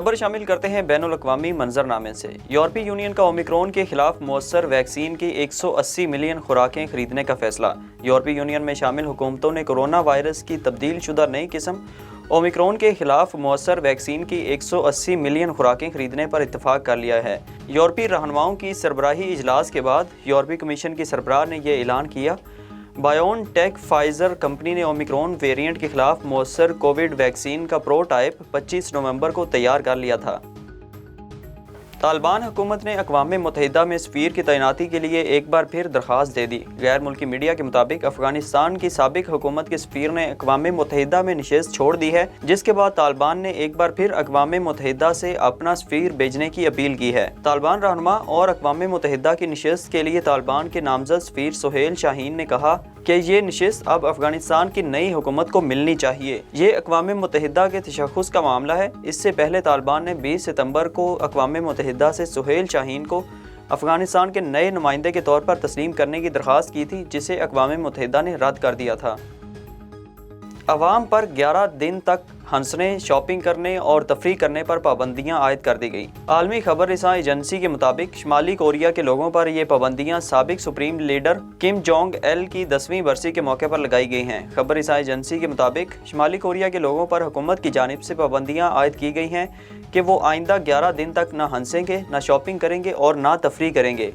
खबर शामिल करते हैं बैनुल अक़वामी मंजरनामे से। यूरोपीय यूनियन का ओमिक्रॉन के खिलाफ मौसर वैक्सीन की 180 मिलियन खुराकें खरीदने का फैसला। यूरोपीय यूनियन में शामिल हुकूमतों ने कोरोना वायरस की तब्दील शुदा नई किस्म ओमिक्रॉन के खिलाफ मौसर वैक्सीन की 180 मिलियन खुराकें खरीदने पर इत्तफाक कर लिया है। यूरोपीय रहनुमाओं की सरबराही इजलास के बाद यूरोपीय कमीशन की सरबराह ने यह ऐलान किया। बायोनटेक फाइजर कंपनी ने ओमिक्रॉन वेरिएंट के खिलाफ मौसर कोविड वैक्सीन का प्रोटाइप 25 नवंबर को तैयार कर लिया था। तालिबान हुकूमत ने अक़वाम मुत्तहिदा में सफ़ीर की तैनाती के लिए एक बार फिर दरख्वास्त दे दी। गैर मुल्की मीडिया के मुताबिक अफ़गानिस्तान की साबिक हुकूमत के सफ़ीर ने अक़वाम मुत्तहिदा में नशिस्त छोड़ दी है, जिसके बाद तालिबान ने एक बार फिर अक़वाम मुत्तहिदा से अपना सफ़ीर भेजने की अपील की है। तालिबान रहनुमा और अक़वाम मुत्तहिदा की नशिस्त के लिए तालिबान के नामज़द सफ़ीर सुहेल शाहीन ने कहा कि ये नशिस्त अब अफ़गानिस्तान की नई हुकूमत को मिलनी चाहिए। ये अक़वाम मुत्तहिदा के तशख़्ख़ुस का मामला है। इससे पहले तालिबान ने 20 सितंबर को अक़वाम मुत्तहिदा से सुहेल शाहीन को अफ़गानिस्तान के नए नुमाइंदे के तौर पर तस्लीम करने की दरख्वास्त की थी, जिसे अक़वाम मुत्तहिदा ने रद्द कर दिया था। अवाम पर 11 दिन तक हंसने, शॉपिंग करने और तफरीह करने पर पाबंदियां आयद कर दी गई। आलमी खबर रसां एजेंसी के मुताबिक शुमाली कोरिया के लोगों पर ये पाबंदियां साबिक supreme leader Kim Jong L की 10वीं बरसी के मौके पर लगाई गई हैं। खबर रसां एजेंसी के मुताबिक शुमाली कोरिया के लोगों पर हुकूमत की जानिब से पाबंदियां आयद की गई हैं कि वो आइंदा 11 दिन तक न हंसेंगे, न शॉपिंग करेंगे और न तफरीह करेंगे।